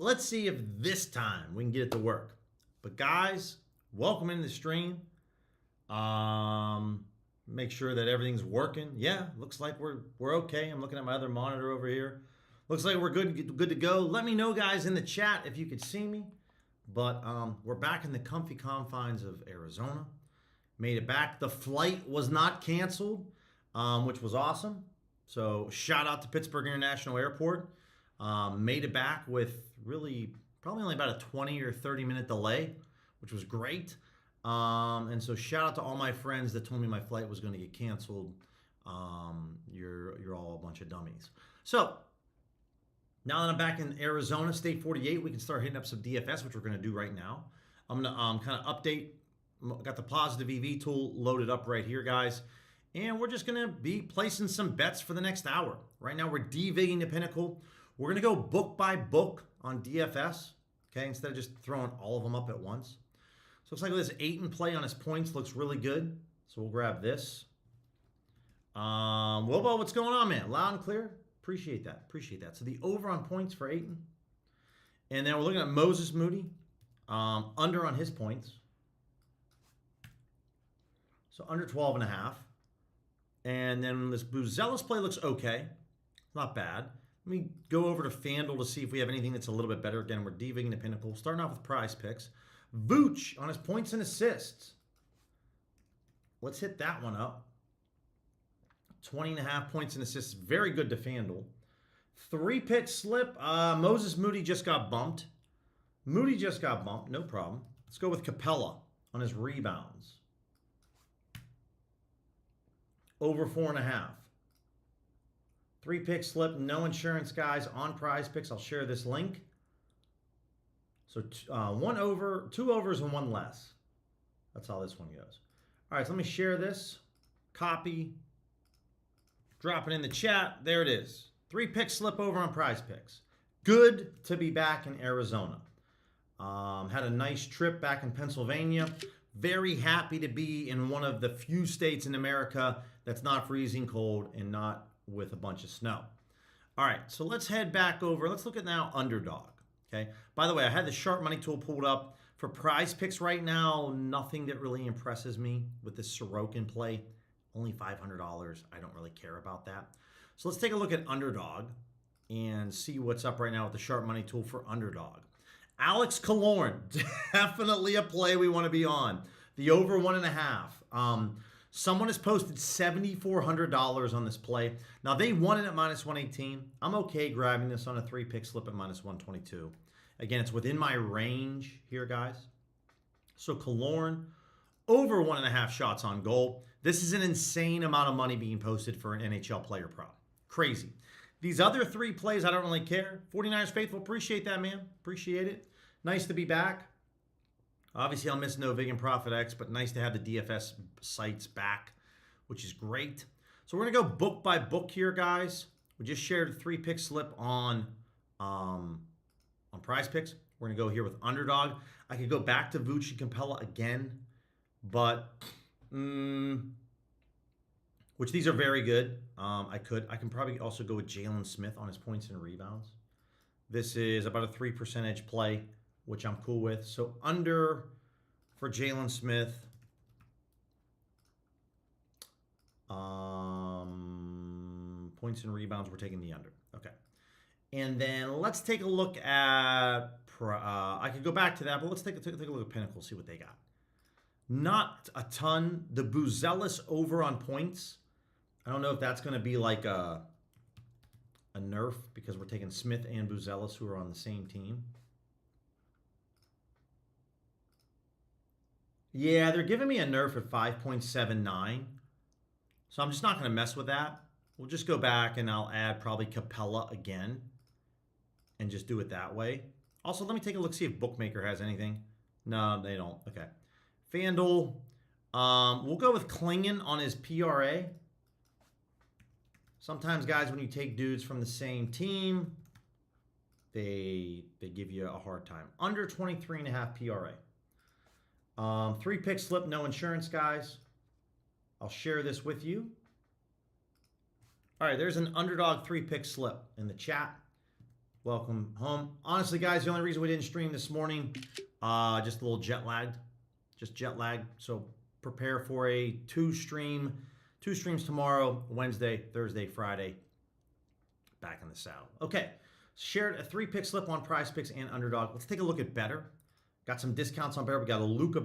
let's see if this time we can get it to work. But guys, welcome into the stream. Make sure that everything's working. Yeah, looks like we're okay. I'm looking at my other monitor over here. Looks like we're good to go. Let me know, guys, in the chat if you could see me. But we're back in the comfy confines of Arizona. Made it back. The flight was not canceled, which was awesome. So shout out to Pittsburgh International Airport. Made it back with really probably only about a 20 or 30 minute delay, which was great. And so shout out to all my friends that told me my flight was going to get canceled. You're all a bunch of dummies. So now that I'm back in Arizona, State 48, we can start hitting up some DFS, which we're going to do right now. I'm going to kind of update. Got the positive EV tool loaded up right here, guys. And we're just going to be placing some bets for the next hour. Right now, we're DVigging the pinnacle. We're going to go book by book on DFS, okay, instead of just throwing all of them up at once. So looks like this 8 in play on his points looks really good. So we'll grab this. Wilbo, what's going on, man? Loud and clear. Appreciate that. Appreciate that. So the over on points for Ayton. And then we're looking at Moses Moody. Under on his points. So under 12.5. And then this Buzelis play looks okay. Not bad. Let me go over to FanDuel to see if we have anything that's a little bit better. Again, we're DVigging the pinnacle. Starting off with PrizePicks. Vooch on his points and assists. Let's hit that one up. 20.5 points and assists. Very good to FanDuel. 3-pick slip. Moses Moody just got bumped. Moody just got bumped. No problem. Let's go with Capella on his rebounds. Over 4.5. 3-pick slip. No insurance, guys, on PrizePicks. I'll share this link. So 1 over, 2 overs, and 1 less. That's how this one goes. All right, so let me share this. Copy. Drop it in the chat. There it is. 3-pick slip over on PrizePicks. Good to be back in Arizona. Had a nice trip back in Pennsylvania. Very happy to be in one of the few states in America that's not freezing cold and not with a bunch of snow. All right, so let's head back over. Let's look at now Underdog. Okay. By the way, I had the sharp money tool pulled up for PrizePicks right now. Nothing that really impresses me with this Sorokin play. Only $500. I don't really care about that. So let's take a look at Underdog and see what's up right now with the sharp money tool for Underdog. Alex Killorn, definitely a play we want to be on. The over 1.5. Someone has posted $7,400 on this play. Now, they won it at -118. I'm okay grabbing this on a 3-pick slip at -122. Again, it's within my range here, guys. So, Killorn, over 1.5 shots on goal. This is an insane amount of money being posted for an NHL player prop. Crazy. These other 3 plays, I don't really care. 49ers Faithful, appreciate that, man. Appreciate it. Nice to be back. Obviously, I'll miss No Vig and Profit X, but nice to have the DFS sites back, which is great. So we're going to go book by book here, guys. We just shared a 3-pick slip on PrizePicks. We're going to go here with Underdog. I could go back to Vooch and Capella again, but which these are very good. I can probably also go with Jalen Smith on his points and rebounds. This is about a 3% play, which I'm cool with. So under for Jalen Smith. Points and rebounds, we're taking the under. Okay. And then let's take a look at, I could go back to that, but let's take a look at Pinnacle, see what they got. Not a ton. The Buzelis over on points. I don't know if that's going to be like a nerf because we're taking Smith and Buzelis who are on the same team. Yeah, they're giving me a nerf at 5.79. So I'm just not going to mess with that. We'll just go back and I'll add probably Capella again and just do it that way. Also, let me take a look, see if Bookmaker has anything. No, they don't. Okay. FanDuel. We'll go with Klingon on his PRA. Sometimes, guys, when you take dudes from the same team, they give you a hard time. Under 23.5 PRA. 3-pick slip, no insurance, guys. I'll share this with you. All right, there's an Underdog 3-pick slip in the chat. Welcome home. Honestly, guys, the only reason we didn't stream this morning, just a little jet lagged. Just jet lagged. So prepare for a two streams tomorrow, Wednesday, Thursday, Friday. Back in the saddle. Okay. Shared a 3-pick slip on PrizePicks and Underdog. Let's take a look at Betr. Got some discounts on Betr. We got a Luka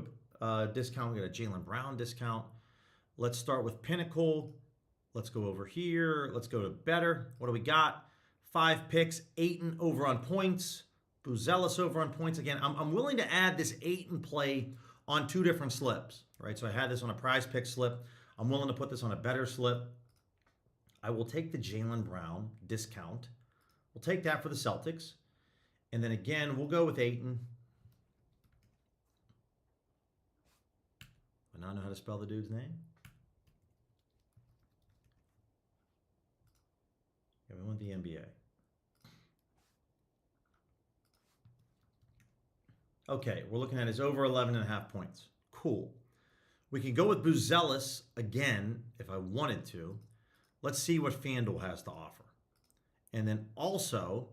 discount. We got a Jaylen Brown discount. Let's start with Pinnacle. Let's go over here. Let's go to Betr. What do we got? 5 picks, Ayton over on points, Buzelis over on points. Again, I'm willing to add this Ayton play on 2 different slips, right? So I had this on a PrizePicks slip. I'm willing to put this on a Betr slip. I will take the Jaylen Brown discount. We'll take that for the Celtics. And then again, we'll go with Ayton. I now know how to spell the dude's name. Yeah, we want the NBA. Okay, we're looking at his over 11.5 points. Cool. We can go with Buzelis again if I wanted to. Let's see what FanDuel has to offer. And then also,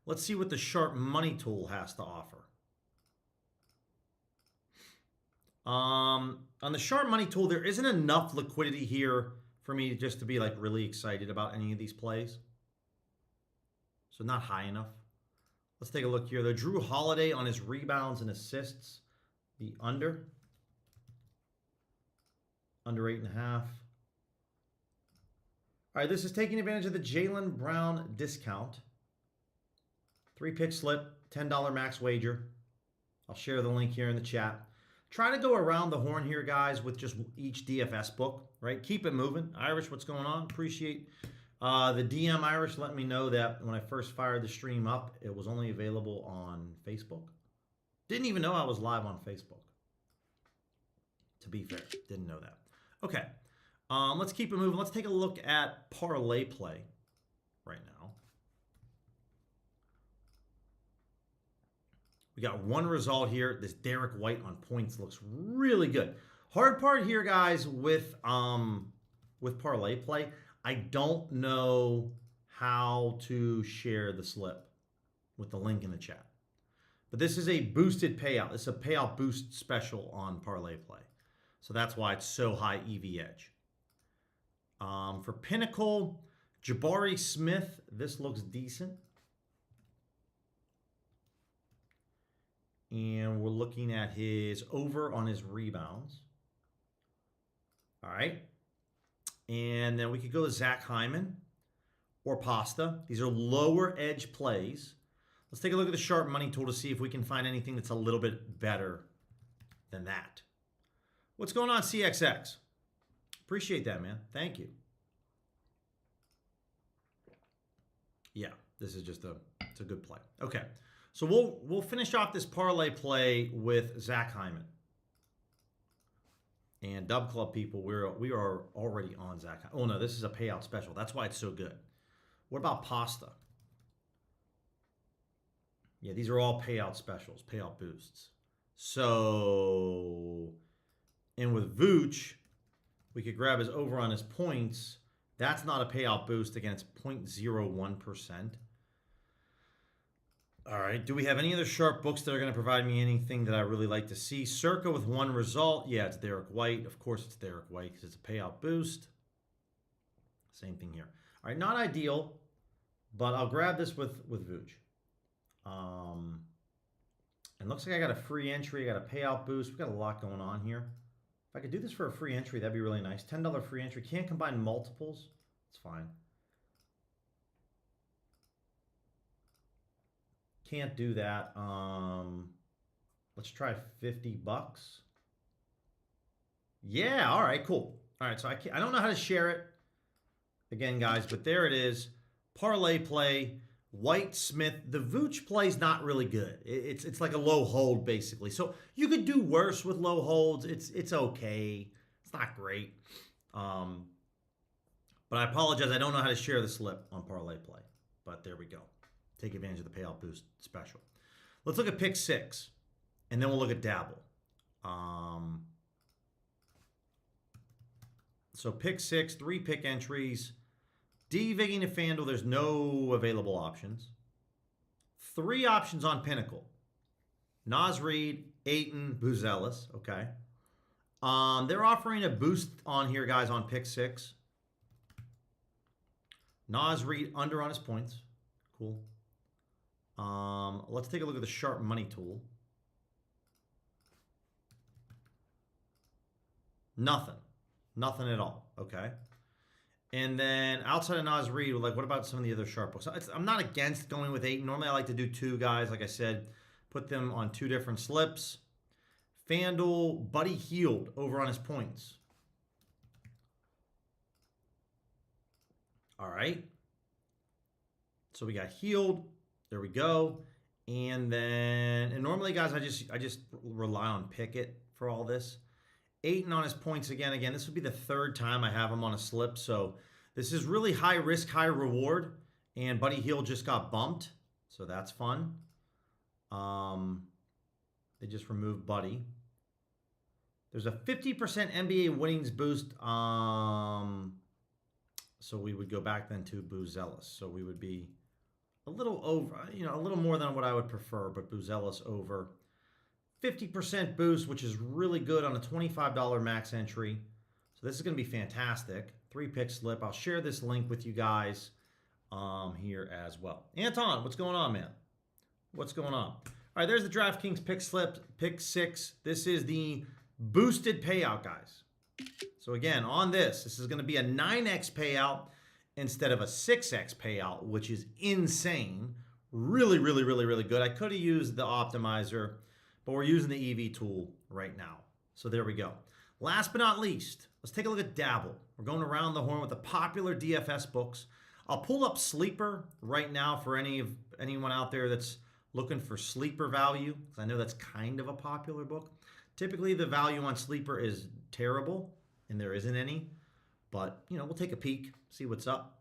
let's see what the Sharp Money tool has to offer. On the Sharp Money tool, there isn't enough liquidity here for me just to be like really excited about any of these plays. So not high enough. Let's take a look here. The Drew Holiday on his rebounds and assists. The under 8.5. All right, this is taking advantage of the Jaylen Brown discount. 3-pick slip, $10 max wager. I'll share the link here in the chat. Try to go around the horn here, guys, with just each DFS book, right? Keep it moving. Irish, what's going on? Appreciate the DM Irish let me know that when I first fired the stream up, it was only available on Facebook. Didn't even know I was live on Facebook. To be fair, didn't know that. Okay, let's keep it moving. Let's take a look at parlay play right now. We got one result here. This Derek White on points looks really good. Hard part here, guys, with parlay play, I don't know how to share the slip with the link in the chat. But this is a boosted payout. This is a payout boost special on parlay play. So that's why it's so high EV edge. For Pinnacle, Jabari Smith, this looks decent. And we're looking at his over on his rebounds. All right. And then we could go to Zach Hyman or Pasta. These are lower edge plays. Let's take a look at the Sharp Money tool to see if we can find anything that's a little bit better than that. What's going on, CXX? Appreciate that, man. Thank you. Yeah, this is just it's a good play. Okay, so we'll finish off this parlay play with Zach Hyman. And Dub Club people, we are already on Zach. Oh no, this is a payout special. That's why it's so good. What about Pasta? Yeah, these are all payout specials, payout boosts. So, and with Vooch, we could grab his over on his points. That's not a payout boost. Again, it's 0.01%. All right. Do we have any other sharp books that are going to provide me anything that I really like to see? Circa with one result. Yeah, it's Derek White. Of course, it's Derek White because it's a payout boost. Same thing here. All right. Not ideal, but I'll grab this with Vooch. And looks like I got a free entry. I got a payout boost. We've got a lot going on here. If I could do this for a free entry, that'd be really nice. $10 free entry. Can't combine multiples. It's fine. Can't do that. Let's try $50. Yeah, all right, cool. All right, so I don't know how to share it again, guys, but there it is. Parlay play, White Smith. The Vooch play is not really good. It's like a low hold, basically. So you could do worse with low holds. It's okay. It's not great. But I apologize. I don't know how to share the slip on parlay play. But there we go. Take advantage of the payout boost special. Let's look at pick 6, and then we'll look at Dabble. So pick 6, 3 pick entries. DVigging to FanDuel, there's no available options. 3 options on Pinnacle. Naz Reid, Ayton, Buzelis. Okay. They're offering a boost on here, guys, on pick 6. Naz Reid under on his points. Cool. Let's take a look at the sharp money tool. Nothing. Nothing at all. Okay. And then outside of Naz Reid, like, what about some of the other sharp books? I'm not against going with 8. Normally I like to do 2 guys, like I said, put them on 2 different slips. FanDuel, Buddy Hield over on his points. All right. So we got Hield. There we go. And then, and normally, guys, I just rely on Pickett for all this. Ayton on his points again. Again, this would be the 3rd time I have him on a slip. So this is really high risk, high reward. And Buddy Hield just got bumped. So that's fun. They just removed Buddy. There's a 50% NBA winnings boost. So we would go back then to Buzelis. So we would be a little over, a little more than what I would prefer, but Buzelis over. 50% boost, which is really good on a $25 max entry. So this is going to be fantastic. 3-pick slip. I'll share this link with you guys here as well. Anton, what's going on, man? What's going on? All right, there's the DraftKings pick slip, pick 6. This is the boosted payout, guys. So again, on this is going to be a 9x payout instead of a 6x payout, which is insane. Really, really, really, really good. I could have used the optimizer, but we're using the EV tool right now. So there we go. Last but not least, let's take a look at Dabble. We're going around the horn with the popular DFS books. I'll pull up Sleeper right now for anyone out there that's looking for sleeper value, because I know that's kind of a popular book. Typically, the value on Sleeper is terrible, and there isn't any. But, we'll take a peek, see what's up.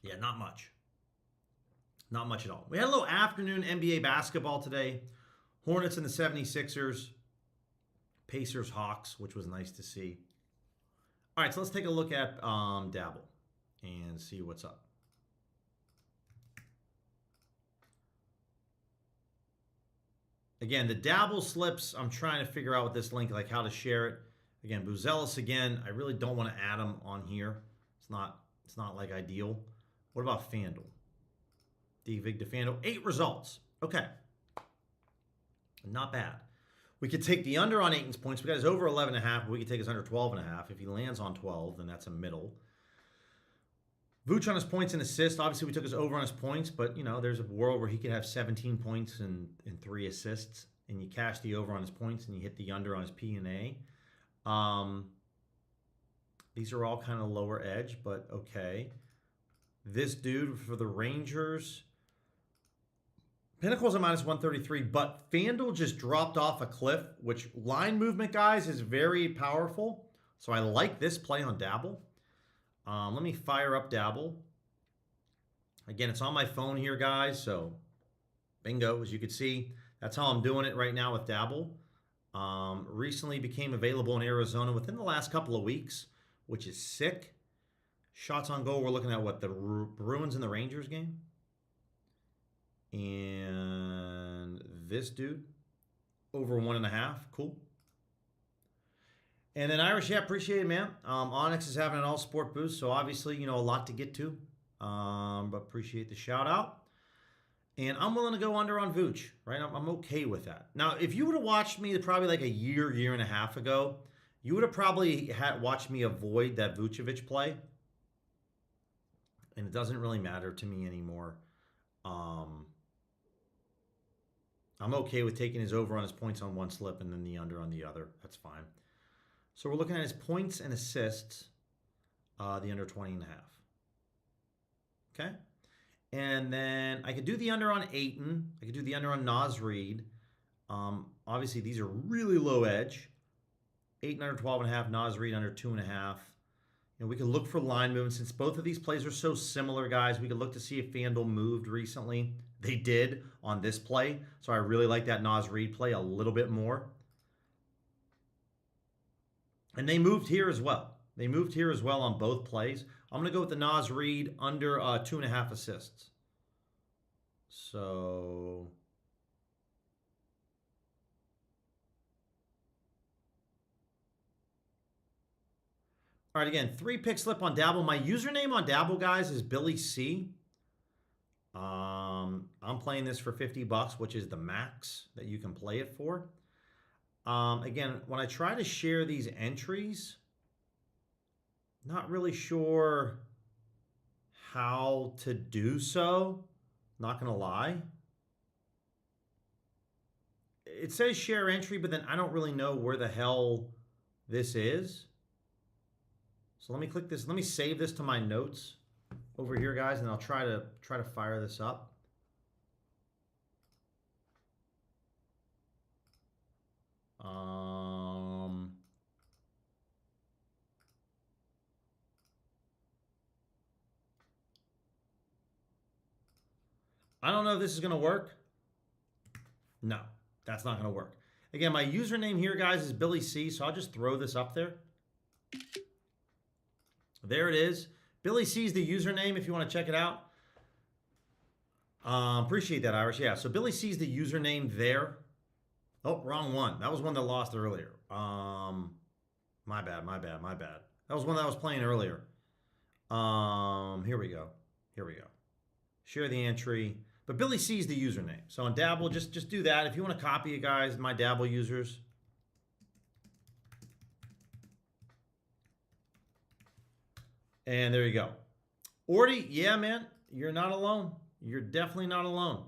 Yeah, not much. Not much at all. We had a little afternoon NBA basketball today. Hornets and the 76ers. Pacers, Hawks, which was nice to see. All right, so let's take a look at Dabble and see what's up. Again, the Dabble slips, I'm trying to figure out with this link, like how to share it. Again, Buzelis again, I really don't want to add him on here. It's not like ideal. What about FanDuel? DVig to FanDuel. 8 results. Okay. Not bad. We could take the under on Ayton's points. We got his over 11.5, but we could take his under 12.5. If he lands on 12, then that's a middle. Vooch on his points and assists. Obviously, we took his over on his points, but, there's a world where he could have 17 points and 3 assists, and you cash the over on his points, and you hit the under on his P and A. These are all kind of lower edge, but okay. This dude for the Rangers, Pinnacle's a minus 133, but FanDuel just dropped off a cliff, which line movement, guys, is very powerful. So I like this play on Dabble. Let me fire up Dabble. Again, it's on my phone here, guys. So bingo, as you can see, that's how I'm doing it right now with Dabble. Recently became available in Arizona within the last couple of weeks, which is sick. Shots on goal, we're looking at what, the Bruins and the Rangers game? And this dude, over 1.5. Cool. And then Irish, yeah, appreciate it, man. Onyx is having an all-sport boost, so obviously, a lot to get to. But appreciate the shout-out. And I'm willing to go under on Vooch, right? I'm okay with that. Now, if you would have watched me probably like a year and a half ago, you would have probably watched me avoid that Vucevic play. And it doesn't really matter to me anymore. I'm okay with taking his over on his points on one slip and then the under on the other. That's fine. So we're looking at his points and assists, the under 20.5. Okay? And then I could do the under on Ayton. I could do the under on Naz Reid. Obviously, these are really low edge. Ayton under 12.5, Naz Reid under 2.5. We could look for line movement. Since both of these plays are so similar, guys, we could look to see if FanDuel moved recently. They did on this play. So I really like that Naz Reid play a little bit more. And they moved here as well. They moved here as well on both plays. I'm going to go with the Nas Reed under 2.5 assists. So all right, again, 3-pick slip on Dabble. My username on Dabble, guys, is Billy C. I'm playing this for $50, which is the max that you can play it for. Again, when I try to share these entries, not really sure how to do so. Not going to lie. It says share entry, but then I don't really know where the hell this is. So let me click this. Let me save this to my notes over here, guys, and I'll try to fire this up. I don't know if this is going to work. No, that's not going to work. Again, my username here, guys, is Billy C, so I'll just throw this up there. There it is. Billy C is the username if you want to check it out. Appreciate that, Irish. Yeah, so Billy C is the username there. Oh, wrong one. That was one that lost earlier. My bad. That was one that I was playing earlier. Here we go. Share the entry. But Billy C is the username. So on Dabble, just do that. If you want to copy it, guys, my Dabble users. And there you go. Orty, yeah, man, you're not alone. You're definitely not alone.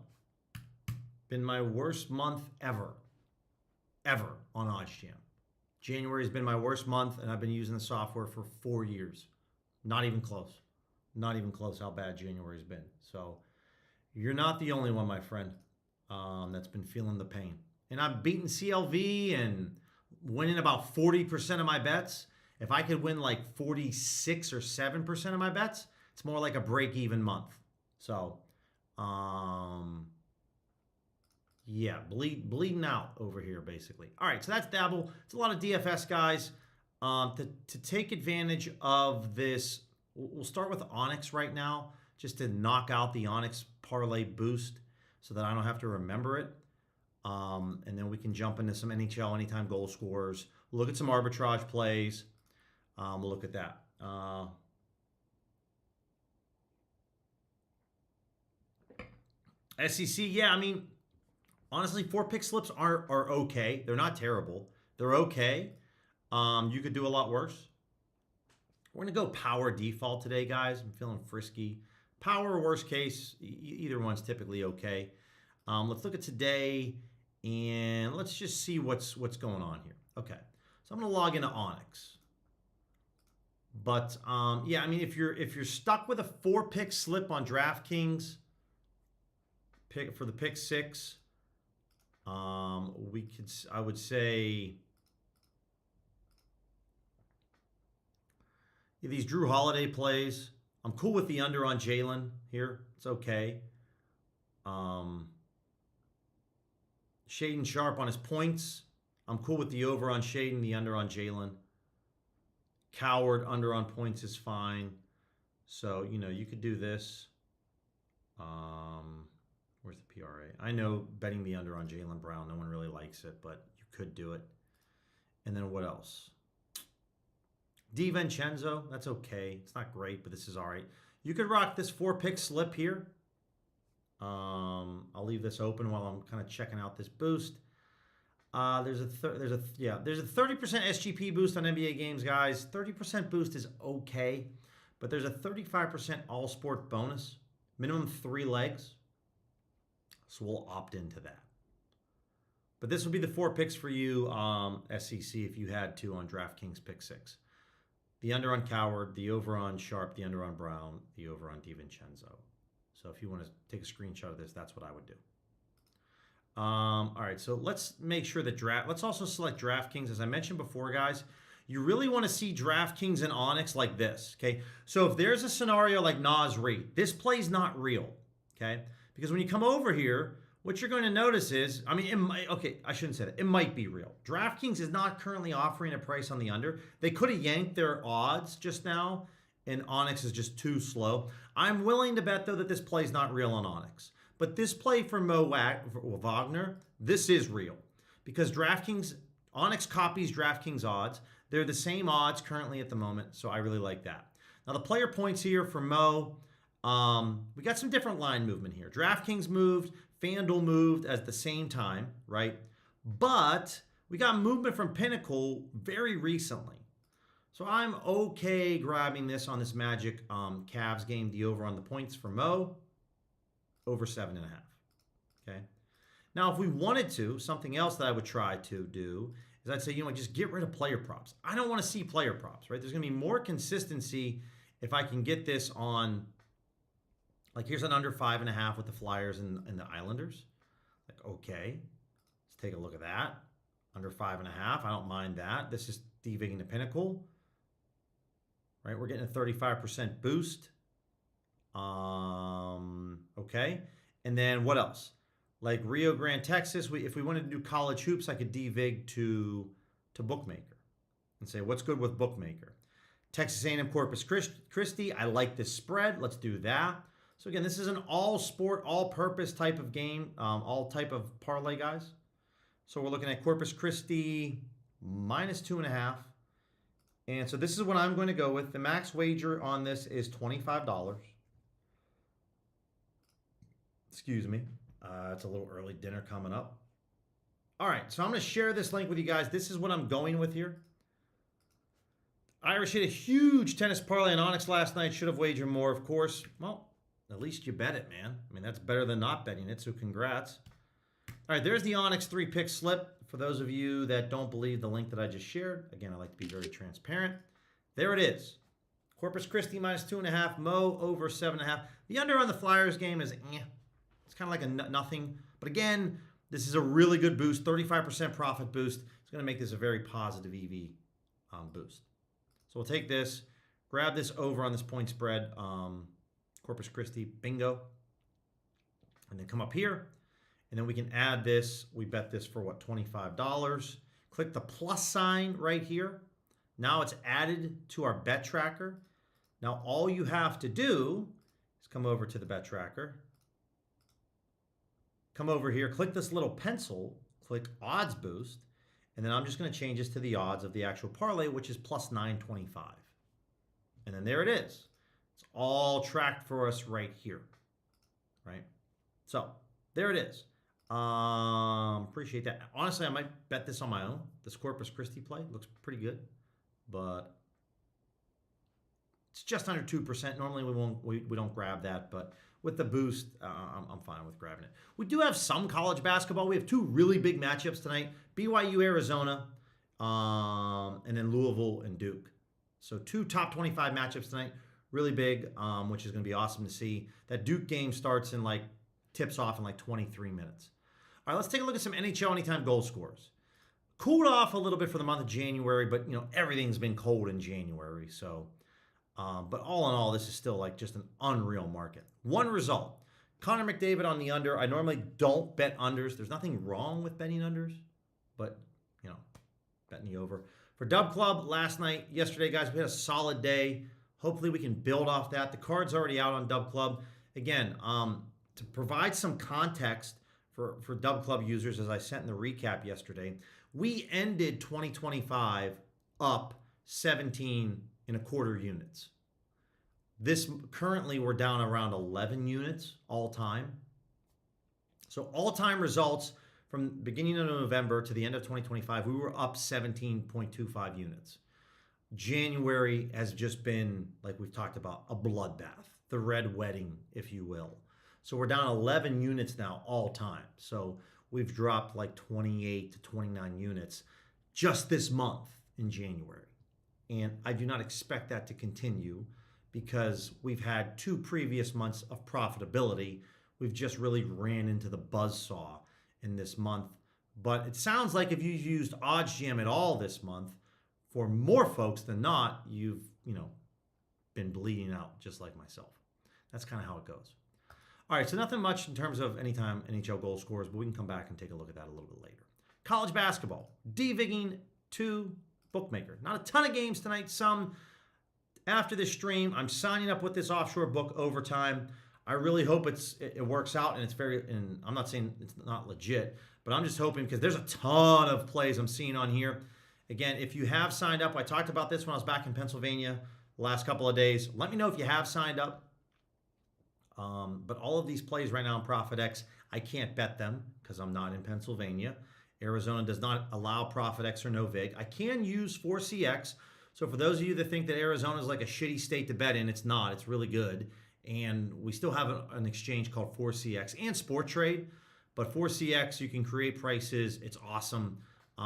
Been my worst month ever on OddsJam. January has been my worst month, and I've been using the software for 4 years. Not even close. Not even close how bad January's been. So you're not the only one, my friend, that's been feeling the pain. And I've beaten CLV and winning about 40% of my bets. If I could win like 46 or 7% of my bets, it's more like a break-even month. So, yeah, bleeding out over here, basically. All right, so that's Dabble. It's a lot of DFS, guys. To take advantage of this, we'll start with Onyx right now, just to knock out the Onyx parlay boost so that I don't have to remember it. And then we can jump into some NHL anytime goal scorers. We'll look at some arbitrage plays. We'll look at that. SEC, yeah, I mean, honestly, 4-pick slips are okay. They're not terrible. They're okay. You could do a lot worse. We're going to go power default today, guys. I'm feeling frisky. Power, worst case, either one's typically okay. Let's look at today, and let's just see what's going on here. Okay, so I'm going to log into Onyx. But yeah, I mean, if you're stuck with a 4-pick slip on DraftKings, for the pick 6, I would say these Drew Holiday plays. I'm cool with the under on Jalen here. It's okay. Shaden Sharp on his points. I'm cool with the over on Shaden, the under on Jalen. Coward under on points is fine. So, you know, you could do this. Where's the PRA? I know betting the under on Jaylen Brown, no one really likes it, but you could do it. And then what else? DiVincenzo, that's okay. It's not great, but this is all right. You could rock this 4-pick slip here. I'll leave this open while I'm kind of checking out this boost. There's a 30% SGP boost on NBA games, guys. 30% boost is okay, but there's a 35% all sport bonus, minimum 3 legs. So we'll opt into that. But this would be the 4 picks for you, SEC, if you had to on DraftKings pick 6. The under on Coward, the over on Sharp, the under on Brown, the over on DiVincenzo. So if you want to take a screenshot of this, that's what I would do. All right, so let's make sure that let's also select DraftKings. As I mentioned before, guys, you really want to see DraftKings and Onyx like this, okay? So if there's a scenario like Nas Reed, this play's not real, okay? Because when you come over here, what you're going to notice is, I mean, it might, okay, I shouldn't say that. It might be real. DraftKings is not currently offering a price on the under. They could have yanked their odds just now and Onyx is just too slow. I'm willing to bet, though, that this play is not real on Onyx. But this play for Wagner, this is real. Because DraftKings, Onyx copies DraftKings odds. They're the same odds currently at the moment, so I really like that. Now, the player points here for Mo, we got some different line movement here. DraftKings moved, FanDuel moved at the same time, right? But we got movement from Pinnacle very recently. So I'm okay grabbing this on this Magic Cavs game, the over on the points for Mo, over 7.5. Okay. Now, if we wanted to, something else that I would try to do is I'd say, you know what, just get rid of player props. I don't want to see player props, right? There's going to be more consistency if I can get this on, like here's an under 5.5 with the Flyers and the Islanders. Like, okay, let's take a look at that. Under 5.5, I don't mind that. This is deviating the Pinnacle. Right, we're getting a 35% boost. Okay. And then what else? Like Rio Grande, Texas, if we wanted to do college hoops, I could devig to Bookmaker and say, what's good with Bookmaker? Texas A&M Corpus Christi, I like this spread. Let's do that. So again, this is an all-sport, all-purpose type of game, all type of parlay, guys. So we're looking at Corpus Christi minus 2.5. And so this is what I'm going to go with. The max wager on this is $25. Excuse me. It's a little early dinner coming up. All right, so I'm going to share this link with you guys. This is what I'm going with here. Irish hit a huge tennis parlay on Onyx last night. Should have wagered more, of course. Well, at least you bet it, man. I mean, that's better than not betting it, so congrats. All right, there's the Onyx 3-pick slip. For those of you that don't believe the link that I just shared, again, I like to be very transparent. There it is. Corpus Christi minus 2.5, Mo over 7.5. The under on the Flyers game is It's kind of like a nothing. But again, this is a really good boost, 35% profit boost. It's going to make this a very positive EV boost. So we'll take this, grab this over on this point spread, Corpus Christi, bingo. And then come up here. And then we can add this. We bet this for what, $25. Click the plus sign right here. Now it's added to our bet tracker. Now all you have to do is come over to the bet tracker. Come over here, click this little pencil, click odds boost, and then I'm just going to change this to the odds of the actual parlay, which is plus 925. And then there it is. It's all tracked for us right here. Right? So there it is. Appreciate that. Honestly, I might bet this on my own. This Corpus Christi play looks pretty good, but it's just under 2%. Normally we don't grab that, but with the boost, I'm fine with grabbing it. We do have some college basketball. We have two really big matchups tonight: BYU, Arizona, and then Louisville and Duke. So two top 25 matchups tonight, really big, which is going to be awesome to see. That Duke game starts in tips off in 23 minutes. All right, let's take a look at some NHL anytime goal scorers. Cooled off a little bit for the month of January, but everything's been cold in January. So, but all in all, this is still just an unreal market. One result: Connor McDavid on the under. I normally don't bet unders. There's nothing wrong with betting unders, but betting the over. For Dub Club yesterday, guys, we had a solid day. Hopefully, we can build off that. The card's already out on Dub Club. Again, to provide some context for Dub Club users, as I sent in the recap yesterday, we ended 2025 up 17.25 units. This currently we're down around 11 units all time. So all-time results from beginning of November to the end of 2025, we were up 17.25 units. January has just been, like we've talked about, a bloodbath, the red wedding, if you will. So we're down 11 units now all time. So we've dropped 28 to 29 units just this month in January. And I do not expect that to continue because we've had 2 previous months of profitability. We've just really ran into the buzzsaw in this month. But it sounds like if you used OddsJam at all this month, for more folks than not, you've, been bleeding out just like myself. That's kind of how it goes. All right, so nothing much in terms of anytime NHL goal scorers, but we can come back and take a look at that a little bit later. College basketball, devigging to Bookmaker. Not a ton of games tonight. Some after this stream, I'm signing up with this offshore book Overtime. I really hope it works out, and it's and I'm not saying it's not legit, but I'm just hoping, because there's a ton of plays I'm seeing on here. Again, if you have signed up, I talked about this when I was back in Pennsylvania the last couple of days. Let me know if you have signed up. But all of these plays right now in ProfitX, I can't bet them because I'm not in Pennsylvania. Arizona does not allow ProfitX or no vig. I can use 4CX. So for those of you that think that Arizona is like a shitty state to bet in, it's not. It's really good. And we still have an exchange called 4CX and Sport Trade. But 4CX, you can create prices. It's awesome.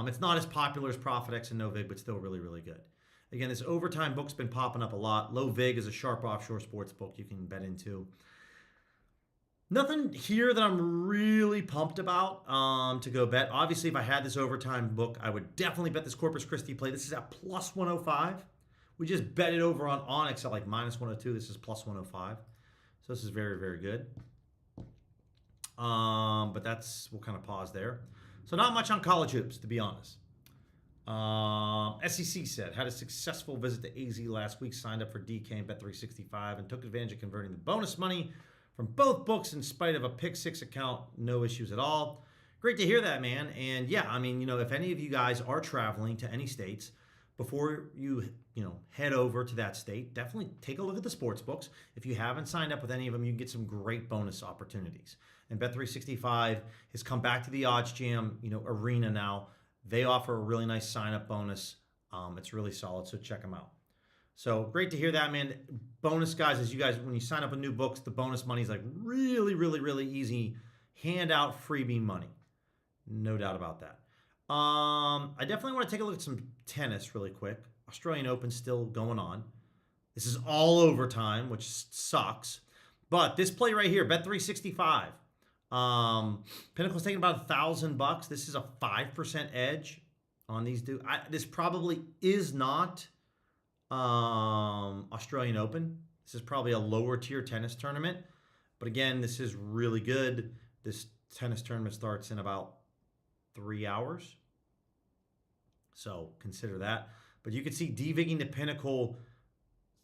It's not as popular as ProfitX and no vig, but still really, really good. Again, this Overtime book's been popping up a lot. Low vig is a sharp offshore sports book you can bet into. Nothing here that I'm really pumped about to go bet. Obviously, if I had this Overtime book, I would definitely bet this Corpus Christi play. This is at plus 105. We just bet it over on Onyx at like minus 102. This is plus 105. So this is very, very good. But we'll kind of pause there. So not much on college hoops, to be honest. SEC said, had a successful visit to AZ last week, signed up for DK and Bet365, and took advantage of converting the bonus money from both books in spite of a pick six account. No issues at all. Great to hear that, man. And yeah, I mean, if any of you guys are traveling to any states, before you head over to that state, definitely take a look at the sports books. If you haven't signed up with any of them, you can get some great bonus opportunities. And Bet365 has come back to the Odds Jam, arena now. They offer a really nice sign-up bonus. It's really solid, so check them out. So great to hear that, man. Bonus, guys, as you guys, when you sign up with new books, the bonus money is like really, really, really easy. Hand out freebie money. No doubt about that. I definitely want to take a look at some tennis really quick. Australian Open still going on. This is all overtime, which sucks. But this play right here, Bet365. Pinnacle's taking about $1,000. This is a 5% edge on these dudes. This probably is not Australian Open. This is probably a lower tier tennis tournament. But again, this is really good. This tennis tournament starts in about 3 hours. So consider that. But you can see devigging the Pinnacle.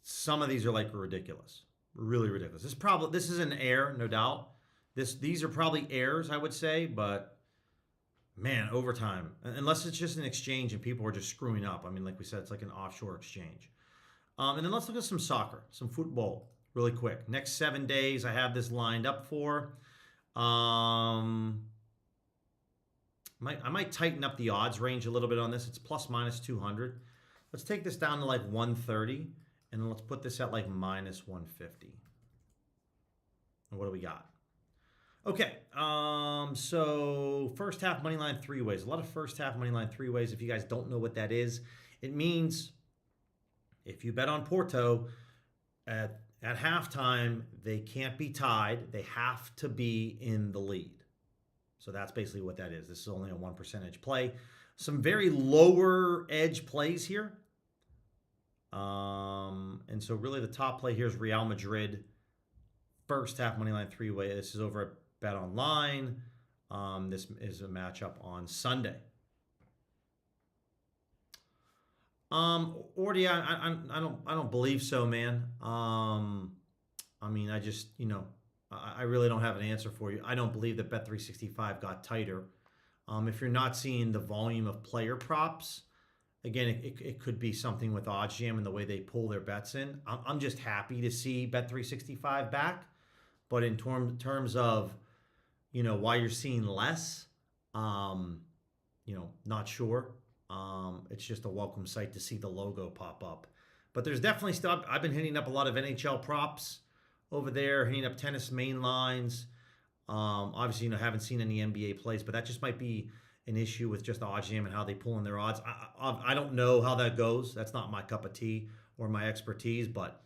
Some of these are like ridiculous. Really ridiculous. This is an air, no doubt. These are probably airs, I would say, but man, overtime. Unless it's just an exchange and people are just screwing up. I mean, like we said, it's like an offshore exchange. And then let's look at some soccer, some football, really quick. Next 7 days, I have this lined up for. I might tighten up the odds range a little bit on this. It's plus minus 200. Let's take this down to like 130, and then let's put this at like minus 150. And what do we got? Okay, so first half money line three ways. A lot of first half money line three ways. If you guys don't know what that is, it means if you bet on Porto at halftime, they can't be tied. They have to be in the lead. So that's basically what that is. This is only a 1% edge play. Some very lower edge plays here. And so really the top play here is Real Madrid. First half money line three way. This is over at Bet Online. This is a matchup on Sunday. Ordy, I don't believe so, man. I mean, I just, I really don't have an answer for you. I don't believe that Bet365 got tighter. If you're not seeing the volume of player props, again, it could be something with OddsJam and the way they pull their bets in. I'm just happy to see Bet365 back. But in terms of, why you're seeing less, not sure. It's just a welcome sight to see the logo pop up. But there's definitely stuff. I've been hitting up a lot of NHL props over there, hitting up tennis main lines. Obviously, haven't seen any NBA plays, but that just might be an issue with just OddsJam and how they pull in their odds. I don't know how that goes. That's not my cup of tea or my expertise, but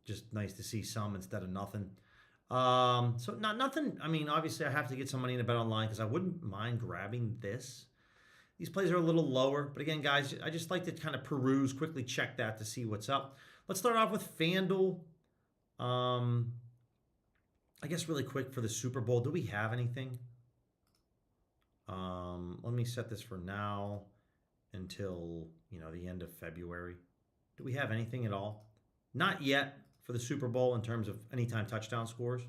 just nice to see some instead of nothing. So nothing. I mean, obviously, I have to get some money in a Bet Online because I wouldn't mind grabbing this. These plays are a little lower, but again, guys, I just like to kind of peruse, quickly check that to see what's up. Let's start off with FanDuel. I guess really quick for the Super Bowl, do we have anything? Let me set this for now until, the end of February. Do we have anything at all? Not yet for the Super Bowl in terms of anytime touchdown scores,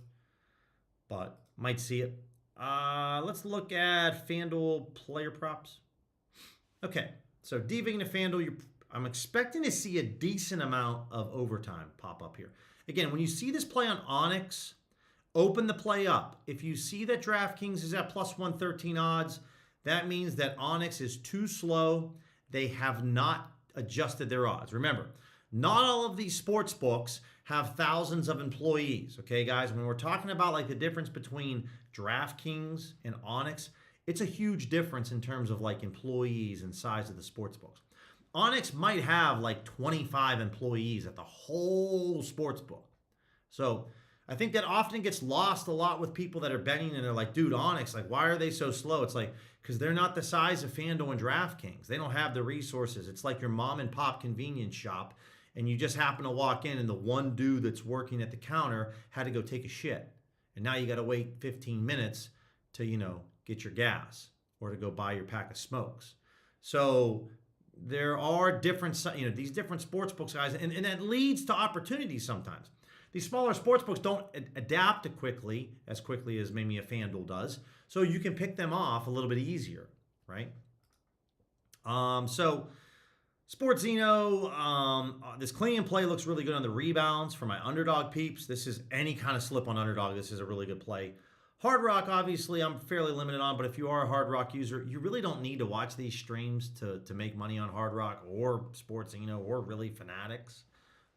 but might see it. Let's look at FanDuel player props. Okay, so DVing to FanDuel, I'm expecting to see a decent amount of overtime pop up here. Again, when you see this play on Onyx, open the play up. If you see that DraftKings is at plus 113 odds, that means that Onyx is too slow. They have not adjusted their odds. Remember, not all of these sports books have thousands of employees, okay, guys? When we're talking about like the difference between DraftKings and Onyx, it's a huge difference in terms of like employees and size of the sports books. Onyx might have like 25 employees at the whole sports book. So I think that often gets lost a lot with people that are betting and they're like, dude, Onyx, like, why are they so slow? It's like, because they're not the size of FanDuel and DraftKings. They don't have the resources. It's like your mom and pop convenience shop and you just happen to walk in and the one dude that's working at the counter had to go take a shit. And now you got to wait 15 minutes to, get your gas or to go buy your pack of smokes. So there are different, these different sports books, guys, and that leads to opportunities sometimes. These smaller sports books don't adapt as quickly as maybe a FanDuel does. So you can pick them off a little bit easier, right? So Sportzino, this clean and play looks really good on the rebounds for my Underdog peeps. This is any kind of slip on Underdog. This is a really good play. Hard Rock, obviously, I'm fairly limited on, but if you are a Hard Rock user, you really don't need to watch these streams to make money on Hard Rock or Sportzino or really Fanatics.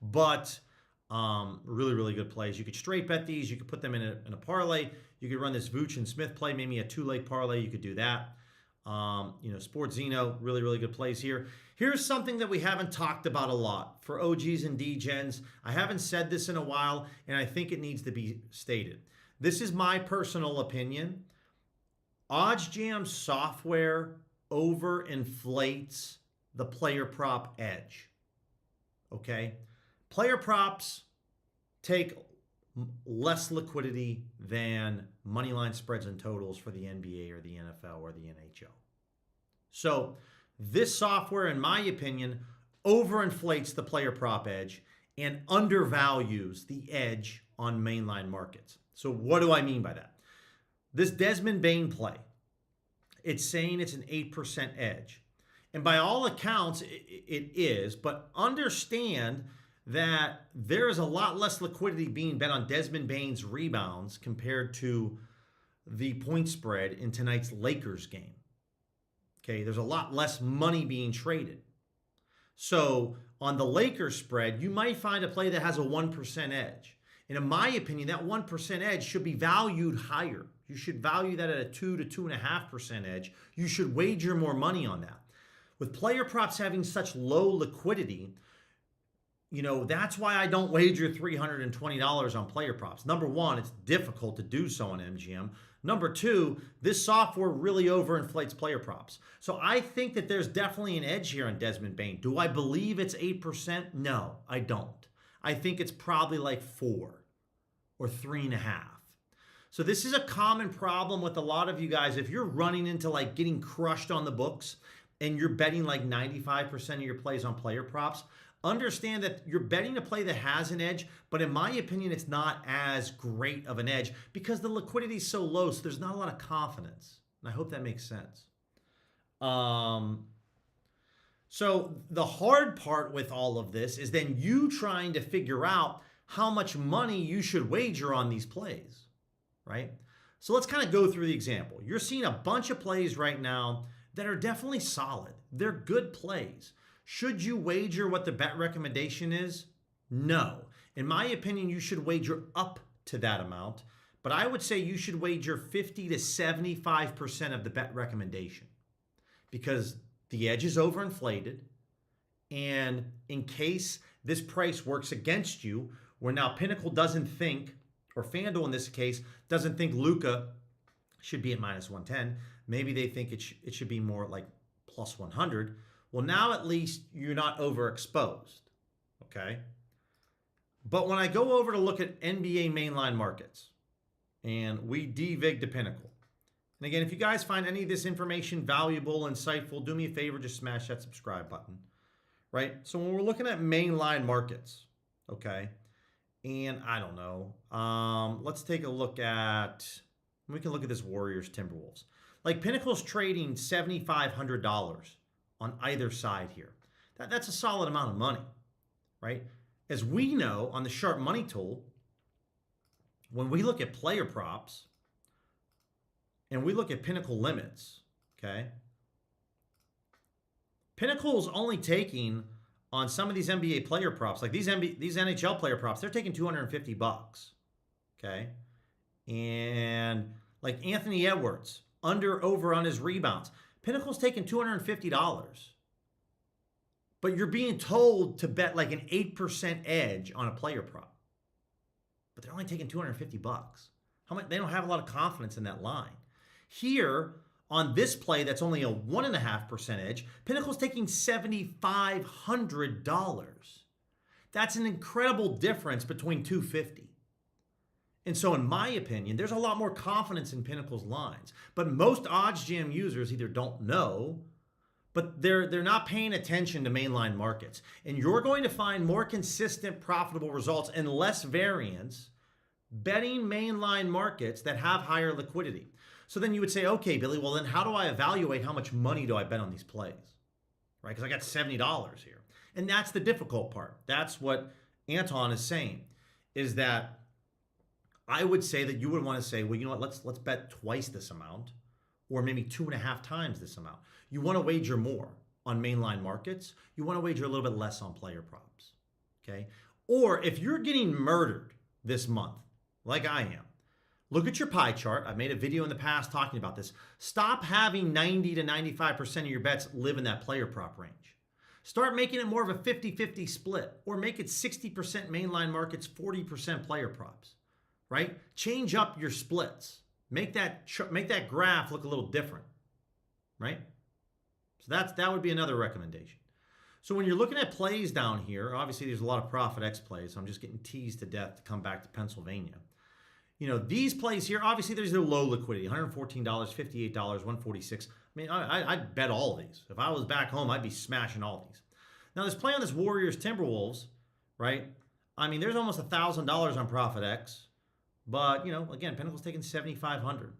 But really, really good plays. You could straight bet these. You could put them in a parlay. You could run this Vooch and Smith play, maybe a two-leg parlay. You could do that. Sportzino, really, really good plays here. Here's something that we haven't talked about a lot for OGs and DGens. I haven't said this in a while, and I think it needs to be stated. This is my personal opinion. OddsJam software overinflates the player prop edge. Okay? Player props take less liquidity than money line spreads and totals for the NBA or the NFL or the NHL. So this software, in my opinion, overinflates the player prop edge and undervalues the edge on mainline markets. So what do I mean by that? This Desmond Bane play, it's saying it's an 8% edge. And by all accounts, it is, but understand that there is a lot less liquidity being bet on Desmond Bane's rebounds compared to the point spread in tonight's Lakers game. Okay, there's a lot less money being traded. So on the Lakers spread, you might find a play that has a 1% edge. And in my opinion, that 1% edge should be valued higher. You should value that at a 2 to 2.5% edge. You should wager more money on that. With player props having such low liquidity, that's why I don't wager $320 on player props. Number one, it's difficult to do so on MGM. Number two, this software really overinflates player props. So I think that there's definitely an edge here on Desmond Bane. Do I believe it's 8%? No, I don't. I think it's probably like 4 or 3.5. So this is a common problem with a lot of you guys. If you're running into like getting crushed on the books and you're betting like 95% of your plays on player props, understand that you're betting a play that has an edge, but in my opinion, it's not as great of an edge because the liquidity is so low, so there's not a lot of confidence. And I hope that makes sense. So the hard part with all of this is then you trying to figure out how much money you should wager on these plays, right? So let's kind of go through the example. You're seeing a bunch of plays right now that are definitely solid. They're good plays. Should you wager what the bet recommendation is? No. In my opinion, you should wager up to that amount, but I would say you should wager 50 to 75% of the bet recommendation because the edge is overinflated, and in case this price works against you, where now Pinnacle doesn't think, or FanDuel in this case, doesn't think Luka should be at minus 110. Maybe they think it should be more like plus 100. Well, now at least you're not overexposed, okay? But when I go over to look at NBA mainline markets, and we devig to Pinnacle, and again, if you guys find any of this information valuable, insightful, do me a favor, just smash that subscribe button, right? So when we're looking at mainline markets, okay, and I don't know, let's take a look at, we can look at this Warriors Timberwolves. Like Pinnacle's trading $7,500 on either side here. That's a solid amount of money, right? As we know on the Sharp Money tool, when we look at player props and we look at Pinnacle limits, okay, Pinnacle's only taking on some of these NBA player props, like these NHL player props, they're taking $250, okay? And like Anthony Edwards, over on his rebounds. Pinnacle's taking $250. But you're being told to bet like an 8% edge on a player prop. But they're only taking $250. How much? They don't have a lot of confidence in that line. Here, on this play that's only a 1.5% edge, Pinnacle's taking $7,500. That's an incredible difference between $250. And so in my opinion, there's a lot more confidence in Pinnacle's lines. But most OddsJam users either don't know, but they're not paying attention to mainline markets. And you're going to find more consistent, profitable results and less variance betting mainline markets that have higher liquidity. So then you would say, okay, Billy, well then how do I evaluate how much money do I bet on these plays? Right? Because I got $70 here. And that's the difficult part. That's what Anton is saying, is that I would say that you would want to say, well, you know what, let's bet twice this amount or maybe 2.5 times this amount. You want to wager more on mainline markets. You want to wager a little bit less on player props, okay? Or if you're getting murdered this month, like I am, look at your pie chart. I've made a video in the past talking about this. Stop having 90 to 95% of your bets live in that player prop range. Start making it more of a 50-50 split, or make it 60% mainline markets, 40% player props, right? Change up your splits. Make that graph look a little different, right? So that would be another recommendation. So when you're looking at plays down here, obviously there's a lot of Profit X plays. So I'm just getting teased to death to come back to Pennsylvania. You know, these plays here, obviously there's no low liquidity, $114, $58, $146. I mean, I'd bet all of these. If I was back home, I'd be smashing all these. Now this play on this Warriors Timberwolves, right? I mean, there's almost $1,000 on Profit X. But, you know, again, Pinnacle's taking $7,500.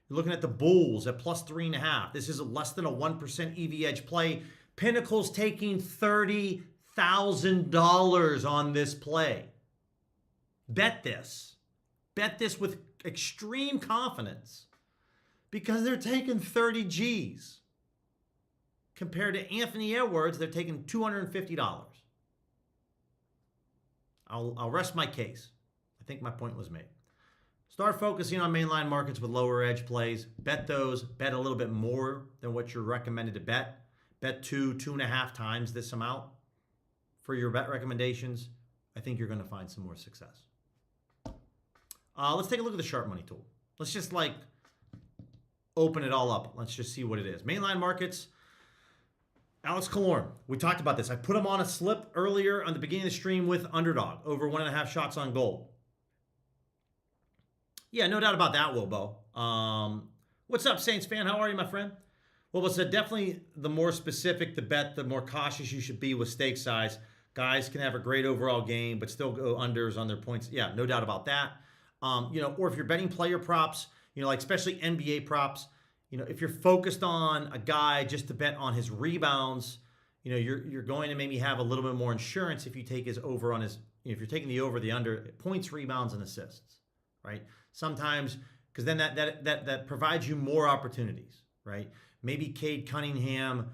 You're looking at the Bulls at plus 3.5. This is less than a 1% EV edge play. Pinnacle's taking $30,000 on this play. Bet this. Bet this with extreme confidence because they're taking 30 G's. Compared to Anthony Edwards, they're taking $250. I'll rest my case. I think my point was made. Start focusing on mainline markets with lower edge plays. Bet those. Bet a little bit more than what you're recommended to bet. Bet 2.5 times this amount for your bet recommendations. I think you're going to find some more success. Let's take a look at the Sharp Money tool. Let's just like open it all up. Let's just see what it is. Mainline markets. Alex Killorn. We talked about this. I put him on a slip earlier on the beginning of the stream with Underdog. Over 1.5 shots on goal. Yeah, no doubt about that, Wilbo. What's up, Saints fan? How are you, my friend? Wilbo said definitely the more specific the bet, the more cautious you should be with stake size. Guys can have a great overall game, but still go unders on their points. Yeah, no doubt about that. You know, or if you're betting player props, you know, like especially NBA props, you know, if you're focused on a guy just to bet on his rebounds, you know, you're going to maybe have a little bit more insurance if you take his over on his, you know, if you're taking the over, the under, points, rebounds, and assists, right? Sometimes, because then that provides you more opportunities, right? Maybe Cade Cunningham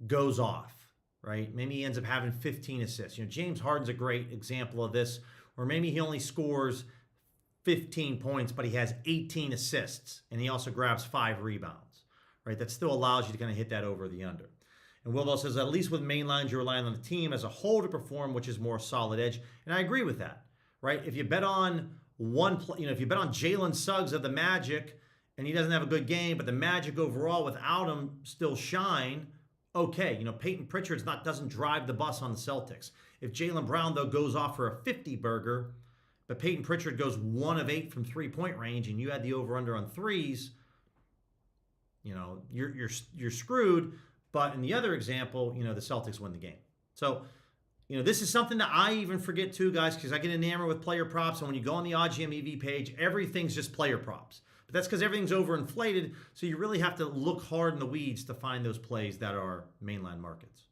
goes off, right? Maybe he ends up having 15 assists. You know, James Harden's a great example of this, or maybe he only scores 15 points, but he has 18 assists, and he also grabs 5 rebounds, right? That still allows you to kind of hit that over the under. And Wilbo says, at least with main lines, you're relying on the team as a whole to perform, which is more solid edge. And I agree with that, right? If you bet on if you bet on Jalen Suggs of the Magic and he doesn't have a good game, but the Magic overall without him still shine, okay. You know, Peyton Pritchard doesn't drive the bus on the Celtics. If Jaylen Brown, though, goes off for a 50-burger, but Peyton Pritchard goes 1 of 8 from three-point range, and you had the over/under on threes, you know, you're screwed. But in the other example, you know, the Celtics win the game, So, this is something that I even forget too, guys, because I get enamored with player props. And when you go on the OddsJam EV page, everything's just player props. But that's because everything's overinflated. So you really have to look hard in the weeds to find those plays that are mainline markets.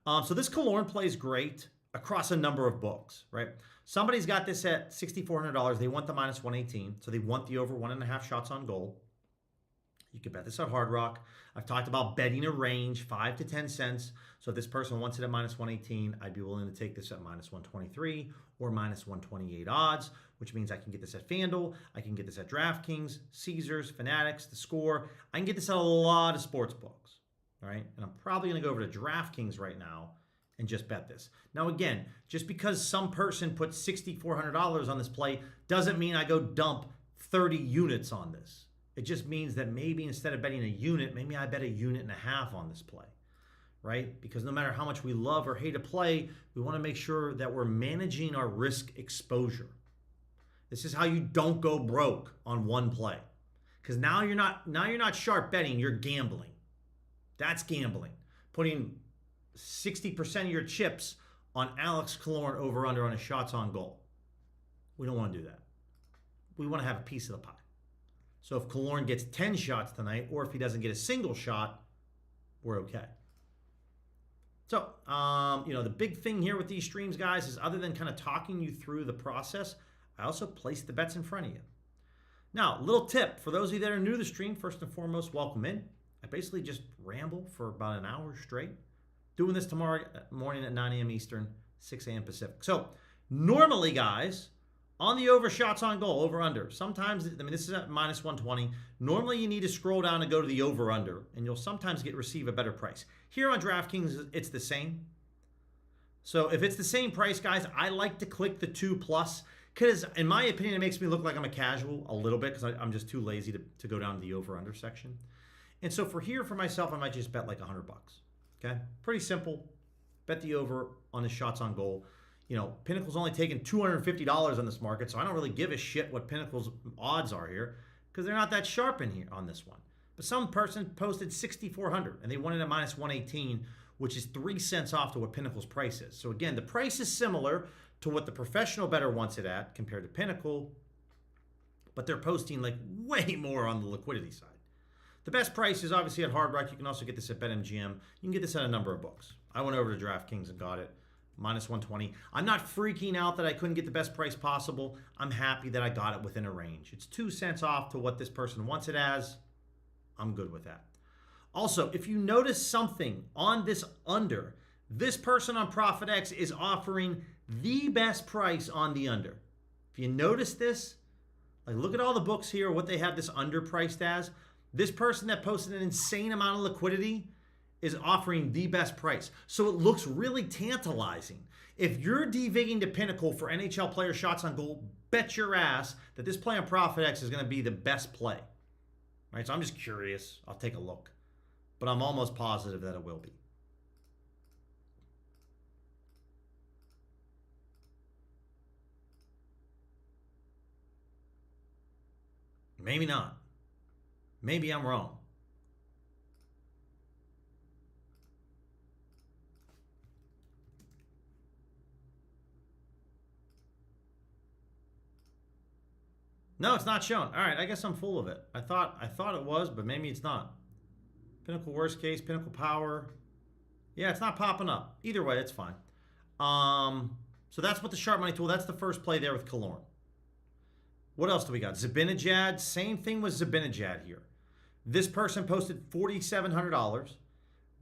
So this Killorn play is great across a number of books, right? Somebody's got this at $6,400. They want the minus 118. So they want the over 1.5 shots on goal. You can bet this at Hard Rock. I've talked about betting a range, 5 to 10 cents. So if this person wants it at minus 118, I'd be willing to take this at minus 123 or minus 128 odds, which means I can get this at FanDuel. I can get this at DraftKings, Caesars, Fanatics, The Score. I can get this at a lot of sports books, all right? And I'm probably going to go over to DraftKings right now and just bet this. Now, again, just because some person put $6,400 on this play doesn't mean I go dump 30 units on this. It just means that maybe instead of betting a unit, maybe I bet 1.5 units on this play, right? Because no matter how much we love or hate a play, we want to make sure that we're managing our risk exposure. This is how you don't go broke on one play. Because now you're not sharp betting, you're gambling. That's gambling. Putting 60% of your chips on Alex Killorn over under on his shots on goal. We don't want to do that. We want to have a piece of the pie. So if Killorn gets 10 shots tonight, or if he doesn't get a single shot, we're okay. So, the big thing here with these streams, guys, is other than kind of talking you through the process, I also place the bets in front of you. Now, little tip, for those of you that are new to the stream, first and foremost, welcome in. I basically just ramble for about an hour straight. Doing this tomorrow morning at 9 a.m. Eastern, 6 a.m. Pacific. So, normally, guys, on the over shots on goal, over under, sometimes, this is at minus 120. Normally, you need to scroll down and go to the over under, and you'll sometimes receive a better price. Here on DraftKings, it's the same. So if it's the same price, guys, I like to click the 2+, because in my opinion, it makes me look like I'm a casual a little bit, because I'm just too lazy to go down to the over under section. And so for myself, I might just bet like $100. Okay, pretty simple. Bet the over on the shots on goal. Pinnacle's only taking $250 on this market, so I don't really give a shit what Pinnacle's odds are here because they're not that sharp in here on this one. But some person posted $6,400 and they wanted a minus 118, which is 3 cents off to what Pinnacle's price is. So again, the price is similar to what the professional bettor wants it at compared to Pinnacle, but they're posting like way more on the liquidity side. The best price is obviously at Hard Rock. You can also get this at BetMGM. You can get this at a number of books. I went over to DraftKings and got it. Minus 120. I'm not freaking out that I couldn't get the best price possible. I'm happy that I got it within a range. It's 2 cents off to what this person wants it as. I'm good with that. Also, if you notice something on this under, this person on ProfitX is offering the best price on the under. If you notice this, like look at all the books here, what they have this under priced as. This person that posted an insane amount of liquidity is offering the best price. So it looks really tantalizing. If you're DVigging to Pinnacle for NHL player shots on goal, bet your ass that this play on ProfitX is going to be the best play. Right? So I'm just curious. I'll take a look. But I'm almost positive that it will be. Maybe not. Maybe I'm wrong. No, it's not shown. All right, I guess I'm full of it. I thought it was, but maybe it's not. Pinnacle worst case, Pinnacle power. Yeah, it's not popping up. Either way, it's fine. So that's what the sharp money tool. That's the first play there with Killorn. What else do we got? Zibanejad. Same thing with Zibanejad here. This person posted $4,700.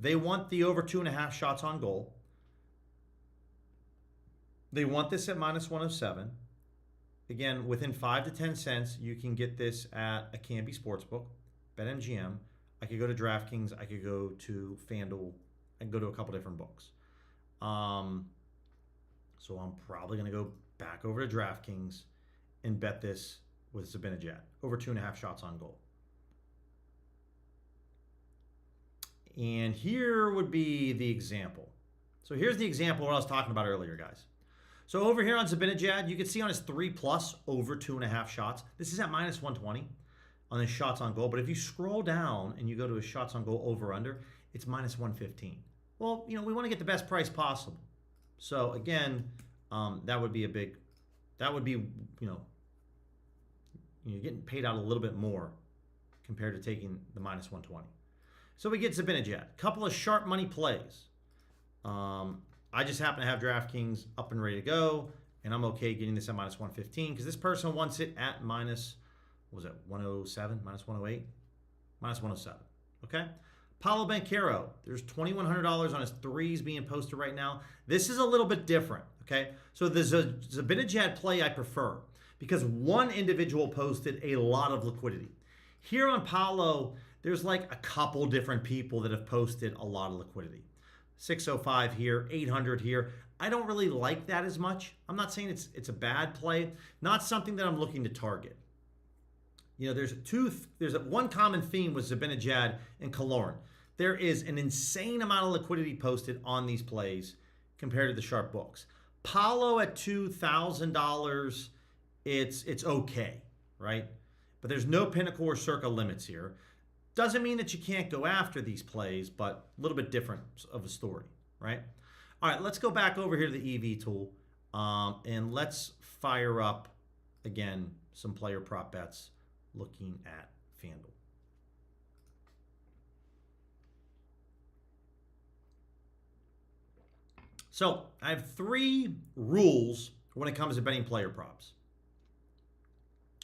They want the over 2.5 shots on goal. They want this at minus 107. Again, within 5 to 10 cents, you can get this at a Canby Sportsbook, BetMGM. I could go to DraftKings. I could go to FanDuel. I can go to a couple different books. So I'm probably going to go back over to DraftKings and bet this with Zibanejad, over 2.5 shots on goal. And here would be the example. So here's the example what I was talking about earlier, guys. So over here on Zibanejad, you can see on his 3+ over 2.5 shots. This is at minus 120 on his shots on goal. But if you scroll down and you go to his shots on goal over under, it's minus 115. Well, we want to get the best price possible. So again, that would be you're getting paid out a little bit more compared to taking the minus 120. So we get Zibanejad. Couple of sharp money plays. I just happen to have DraftKings up and ready to go, and I'm okay getting this at minus 115 because this person wants it at minus, what was it, 107, minus 108? Minus 107, okay? Paolo Banchero, there's $2,100 on his threes being posted right now. This is a little bit different, okay? So the Zibanejad play I prefer because one individual posted a lot of liquidity. Here on Paolo, there's like a couple different people that have posted a lot of liquidity. 605 here, 800 here. I don't really like that as much. I'm not saying it's a bad play, not something that I'm looking to target. There's one common theme with Zibanejad and Killorn. There is an insane amount of liquidity posted on these plays compared to the sharp books. Paolo at $2,000, it's okay, right? But there's no pinnacle or circa limits here. Doesn't mean that you can't go after these plays, but a little bit different of a story, right? All right, let's go back over here to the EV tool, and let's fire up, again, some player prop bets looking at FanDuel. So I have 3 rules when it comes to betting player props.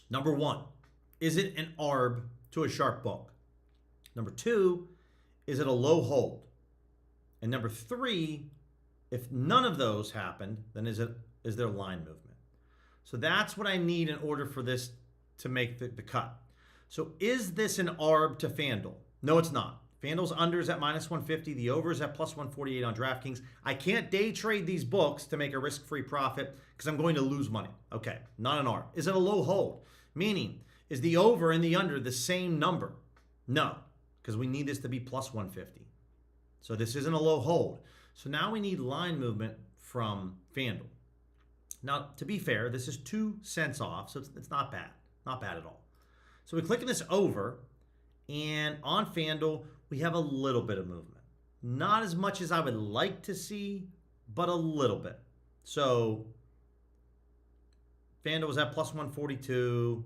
Number 1, is it an ARB to a sharp book? Number 2, is it a low hold? And number 3, if none of those happen, then is there line movement? So that's what I need in order for this to make the cut. So is this an ARB to FanDuel? No, it's not. FanDuel's under is at minus 150. The over is at plus 148 on DraftKings. I can't day trade these books to make a risk-free profit because I'm going to lose money. Okay, not an ARB. Is it a low hold? Meaning, is the over and the under the same number? No, because we need this to be plus 150. So this isn't a low hold. So now we need line movement from FanDuel. Now, to be fair, this is 2 cents off, so it's not bad. Not bad at all. So we click on this over, and on FanDuel, we have a little bit of movement. Not as much as I would like to see, but a little bit. So FanDuel was at plus 142.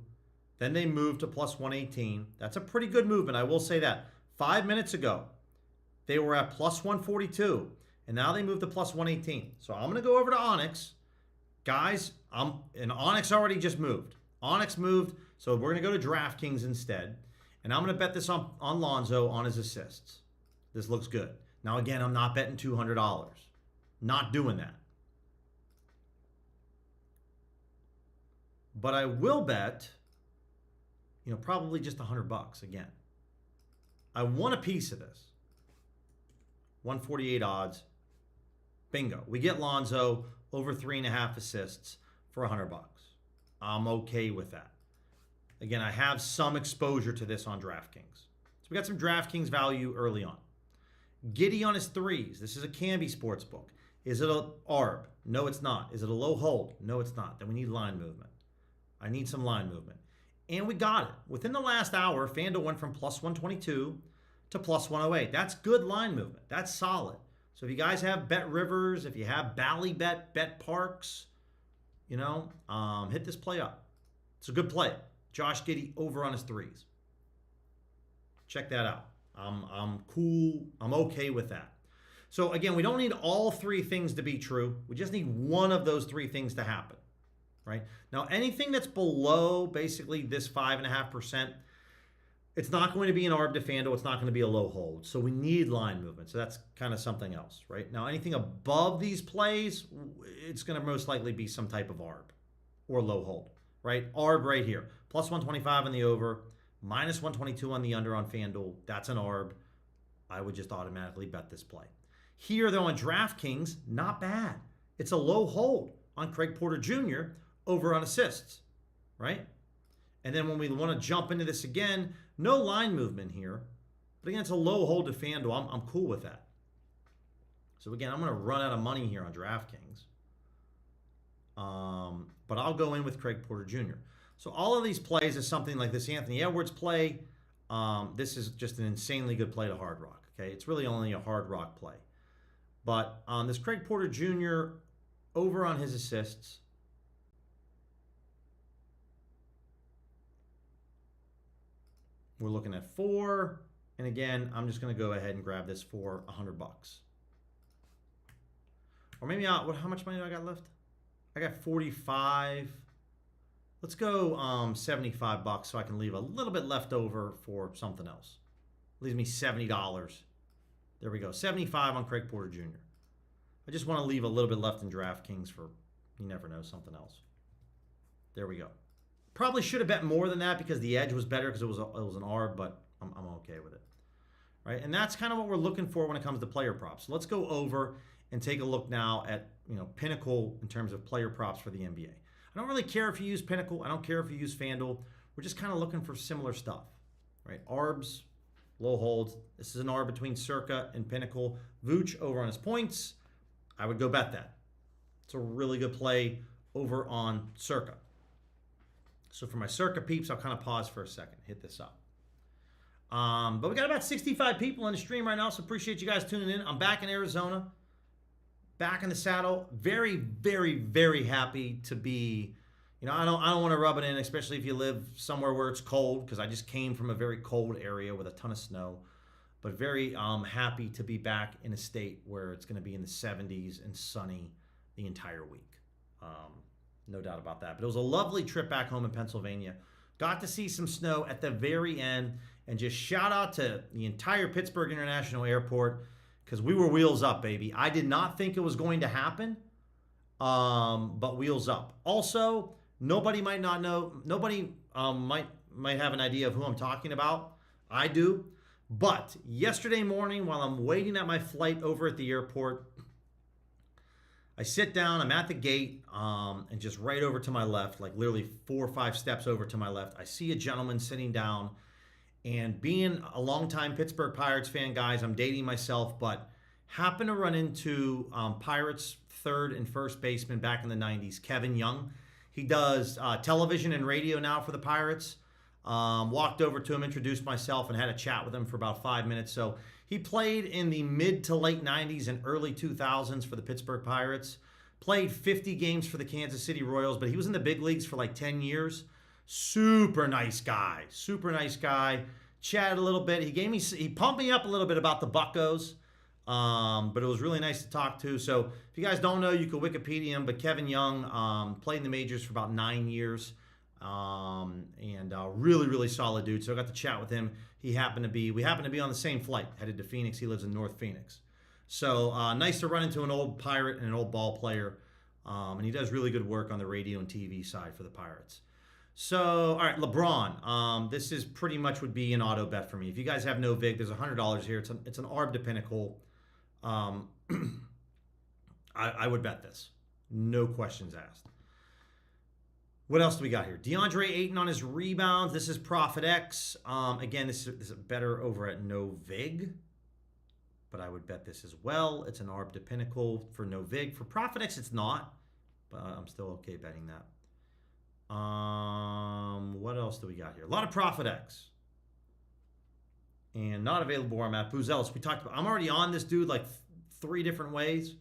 Then they moved to plus 118. That's a pretty good movement, I will say that. 5 minutes ago, they were at plus 142, and now they moved to plus 118. So I'm going to go over to Onyx. Guys, and Onyx already just moved. Onyx moved, so we're going to go to DraftKings instead. And I'm going to bet this on Lonzo on his assists. This looks good. Now, again, I'm not betting $200. Not doing that. But I will bet, probably just $100 again. I want a piece of this. 148 odds. Bingo. We get Lonzo over 3.5 assists for $100. I'm okay with that. Again, I have some exposure to this on DraftKings. So we got some DraftKings value early on. Giddy on his threes. This is a Canby sports book. Is it a ARB? No, it's not. Is it a low hold? No, it's not. Then we need line movement. I need some line movement. And we got it. Within the last hour, FanDuel went from plus 122 to plus 108. That's good line movement. That's solid. So if you guys have Bet Rivers, if you have Ballybet, Bet Parks, hit this play up. It's a good play. Josh Giddey over on his threes. Check that out. I'm cool. I'm okay with that. So again, we don't need all 3 things to be true. We just need one of those 3 things to happen, right? Now, anything that's below basically this 5.5%, it's not going to be an ARB to FanDuel. It's not going to be a low hold. So we need line movement. So that's kind of something else, right? Now, anything above these plays, it's going to most likely be some type of ARB or low hold, right? ARB right here. Plus 125 on the over, minus 122 on the under on FanDuel. That's an ARB. I would just automatically bet this play. Here, though, on DraftKings, not bad. It's a low hold on Craig Porter Jr. over on assists, right? And then when we want to jump into this again, no line movement here. But again, it's a low hold to FanDuel. I'm cool with that. So again, I'm going to run out of money here on DraftKings. But I'll go in with Craig Porter Jr. So all of these plays is something like this Anthony Edwards play. This is just an insanely good play to Hard Rock. Okay, it's really only a Hard Rock play. But this Craig Porter Jr. over on his assists. We're looking at 4. And again, I'm just going to go ahead and grab this for $100. Or maybe how much money do I got left? I got 45. Let's go $75 so I can leave a little bit left over for something else. Leaves me $70. There we go. 75 on Craig Porter Jr. I just want to leave a little bit left in DraftKings for, you never know, something else. There we go. Probably should have bet more than that because the edge was better because it was an ARB, but I'm okay with it. Right? And that's kind of what we're looking for when it comes to player props. So let's go over and take a look now at, Pinnacle in terms of player props for the NBA. I don't really care if you use Pinnacle. I don't care if you use FanDuel. We're just kind of looking for similar stuff. Right? ARBs, low holds. This is an ARB between Circa and Pinnacle. Vooch over on his points. I would go bet that. It's a really good play over on Circa. So for my Circa peeps, I'll kind of pause for a second, hit this up. But we got about 65 people in the stream right now, so appreciate you guys tuning in. I'm back in Arizona, back in the saddle. Very, very, very happy to be. I don't want to rub it in, especially if you live somewhere where it's cold, because I just came from a very cold area with a ton of snow. But very happy to be back in a state where it's going to be in the 70s and sunny the entire week. No doubt about that. But it was a lovely trip back home in Pennsylvania. Got to see some snow at the very end. And just shout out to the entire Pittsburgh International Airport because we were wheels up, baby. I did not think it was going to happen, but wheels up. Also, nobody might not know. Nobody might have an idea of who I'm talking about. I do. But yesterday morning, while I'm waiting at my flight over at the airport, I sit down, I'm at the gate, and just right over to my left, like literally 4 or 5 steps over to my left, I see a gentleman sitting down. And being a longtime Pittsburgh Pirates fan, guys, I'm dating myself, but happened to run into Pirates third and first baseman back in the 90s, Kevin Young. He does television and radio now for the Pirates. Walked over to him, introduced myself, and had a chat with him for about 5 minutes. So he played in the mid to late 90s and early 2000s for the Pittsburgh Pirates. Played 50 games for the Kansas City Royals, but he was in the big leagues for like 10 years. Super nice guy. Super nice guy. Chatted a little bit. He pumped me up a little bit about the Buccos. But it was really nice to talk to. So if you guys don't know, you can Wikipedia him. But Kevin Young played in the majors for about 9 years. And really, really solid dude. So I got to chat with him. We happened to be on the same flight, headed to Phoenix. He lives in North Phoenix. So nice to run into an old Pirate and an old ball player. And he does really good work on the radio and TV side for the Pirates. So, all right, LeBron. This is pretty much would be an auto bet for me. If you guys have no VIG, there's $100 here. It's an ARB to Pinnacle. I would bet this. No questions asked. What else do we got here? DeAndre Ayton on his rebounds. This is Profit X. Again, this is better over at no VIG. But I would bet this as well. It's an ARB to Pinnacle for no VIG. For Profit X, it's not. But I'm still okay betting that. What else do we got here? A lot of Profit X. And not available where I'm at. Puzelis, we talked about. I'm already on this dude like 3 different ways.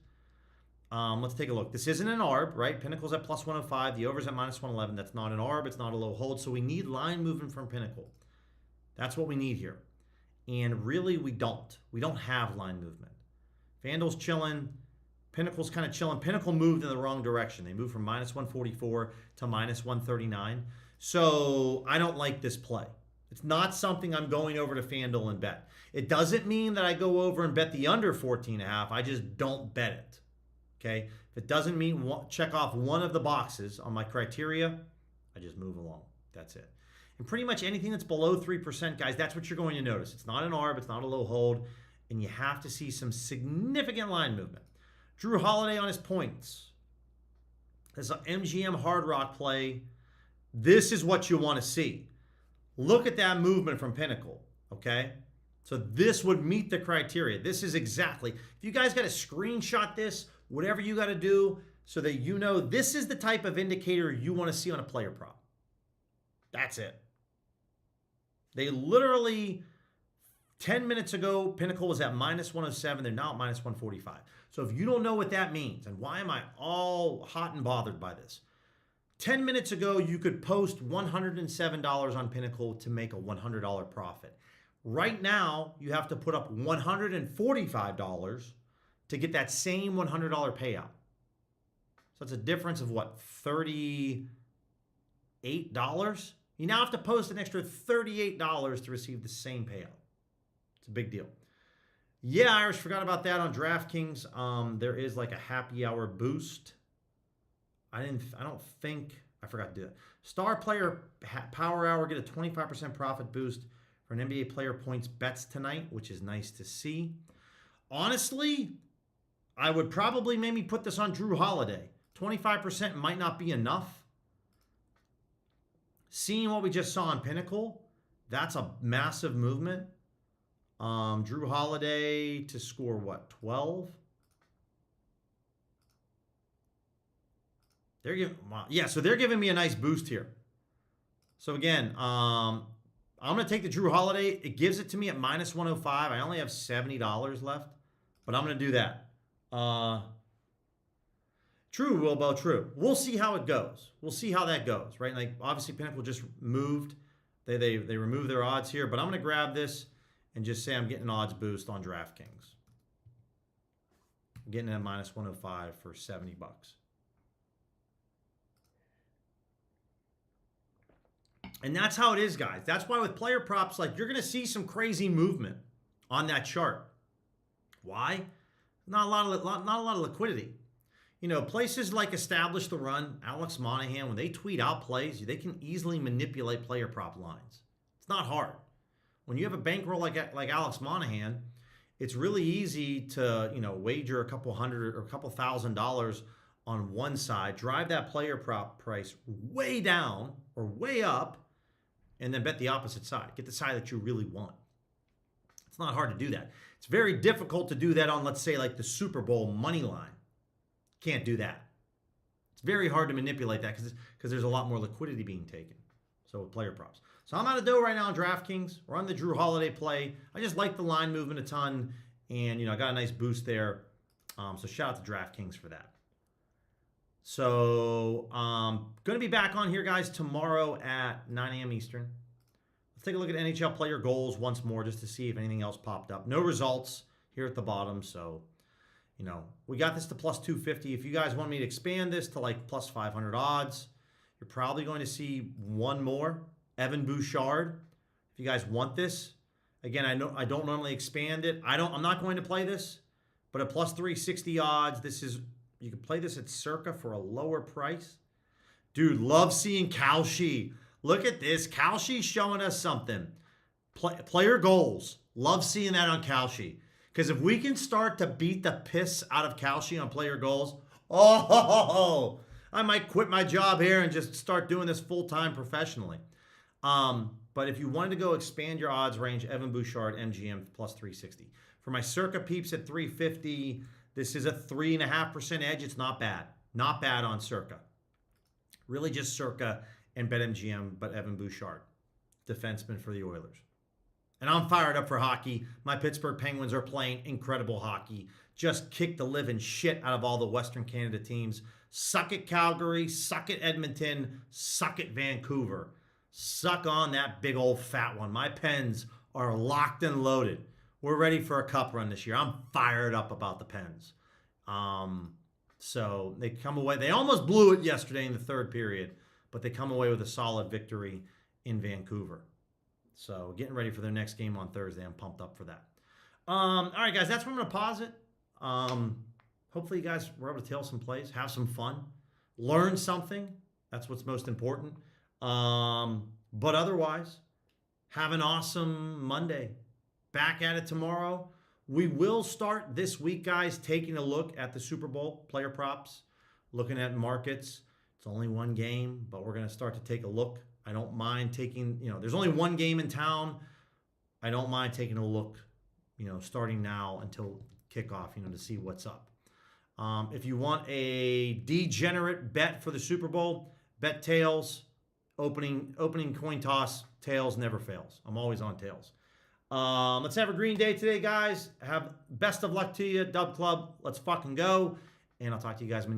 Let's take a look. This isn't an ARB, right? Pinnacle's at plus 105. The over's at minus 111. That's not an ARB. It's not a low hold. So we need line movement from Pinnacle. That's what we need here. And really, we don't. We don't have line movement. FanDuel's chilling. Pinnacle's kind of chilling. Pinnacle moved in the wrong direction. They moved from minus 144 to minus 139. So I don't like this play. It's not something I'm going over to FanDuel and bet. It doesn't mean that I go over and bet the under 14.5. I just don't bet it. Okay? If it doesn't mean check off one of the boxes on my criteria, I just move along. That's it. And pretty much anything that's below 3%, guys, that's what you're going to notice. It's not an ARB. It's not a low hold. And you have to see some significant line movement. Drew Holiday on his points. This is an MGM Hard Rock play. This is what you want to see. Look at that movement from Pinnacle, okay? So this would meet the criteria. This is exactly. If you guys got to screenshot this, whatever you got to do so that you know this is the type of indicator you want to see on a player prop. That's it. They literally 10 minutes ago, Pinnacle was at minus 107. They're now at minus 145. So if you don't know what that means, and why am I all hot and bothered by this? 10 minutes ago, you could post $107 on Pinnacle to make a $100 profit. Right now, you have to put up $145 to get that same $100 payout. So it's a difference of what, $38? You now have to post an extra $38 to receive the same payout. It's a big deal. Yeah, Irish, forgot about that on DraftKings. There is like a happy hour boost. I forgot to do that. Star Player Power Hour, get a 25% profit boost for an NBA player points bets tonight, which is nice to see. Honestly, I would probably maybe put this on Drew Holiday. 25% might not be enough. Seeing what we just saw on Pinnacle, that's a massive movement. Drew Holiday to score what, 12? They're giving, yeah, so they're giving me a nice boost here. So again, I'm going to take the Drew Holiday. It gives it to me at minus 105. I only have $70 left, but I'm going to do that. True, Wilbo, true. We'll see how it goes. We'll see how that goes, right? Like, obviously, Pinnacle just moved. They removed their odds here, but I'm going to grab this and just say I'm getting an odds boost on DraftKings. I'm getting it at minus 105 for $70. And that's how it is, guys. That's why with player props, like, you're going to see some crazy movement on that chart. Why? Not a lot of liquidity. You know, places like Establish the Run, Alex Monahan, when they tweet out plays, they can easily manipulate player prop lines. It's not hard. When you have a bankroll like Alex Monahan, it's really easy to, you know, wager a couple hundred or a couple $1,000s on one side, drive that player prop price way down or way up, and then bet the opposite side. Get the side that you really want. It's not hard to do that. It's very difficult to do that on, let's say, like the Super Bowl money line. Can't do that. It's very hard to manipulate that because there's a lot more liquidity being taken. So with player props. So I'm out of dough right now on DraftKings. We're on the Drew Holiday play. I just like the line movement a ton, and you know I got a nice boost there. So shout out to DraftKings for that. So going to be back on here, guys, tomorrow at 9 a.m. Eastern. Let's take a look at NHL player goals once more just to see if anything else popped up. No results here at the bottom, so you know, we got this to plus 250. If you guys want me to expand this to like plus 500 odds, you're probably going to see one more. Evan Bouchard. If you guys want this, again, I know I don't normally expand it. I'm not going to play this, but at plus 360 odds, you can play this at circa for a lower price. Dude, love seeing Kalshi. Look at this. Kalshi showing us something. Player goals. Love seeing that on Kalshi. Because if we can start to beat the piss out of Kalshi on player goals, I might quit my job here and just start doing this full-time professionally. But if you wanted to go expand your odds range, Evan Bouchard, MGM, plus 360. For my circa peeps at 350, this is a 3.5% edge. It's not bad. Not bad on circa. Really just circa and BetMGM, but Evan Bouchard, defenseman for the Oilers. And I'm fired up for hockey. My Pittsburgh Penguins are playing incredible hockey. Just kicked the living shit out of all the Western Canada teams. Suck it, Calgary. Suck it, Edmonton. Suck it, Vancouver. Suck on that big old fat one. My Pens are locked and loaded. We're ready for a cup run this year. I'm fired up about the Pens. So they come away. They almost blew it yesterday in the third period, but they come away with a solid victory in Vancouver. So getting ready for their next game on Thursday. I'm pumped up for that. All right, guys, that's where I'm going to pause it. Hopefully you guys were able to tail some plays, have some fun, learn something. That's what's most important. But otherwise, have an awesome Monday. Back at it tomorrow. We will start this week, guys, taking a look at the Super Bowl player props, looking at markets. It's only one game, but we're going to start to take a look. I don't mind taking, there's only one game in town. I don't mind taking a look, starting now until kickoff, to see what's up. If you want a degenerate bet for the Super Bowl, bet tails, opening coin toss, tails never fails. I'm always on tails. Let's have a green day today, guys. Have best of luck to you. Dub Club, let's fucking go. And I'll talk to you guys when you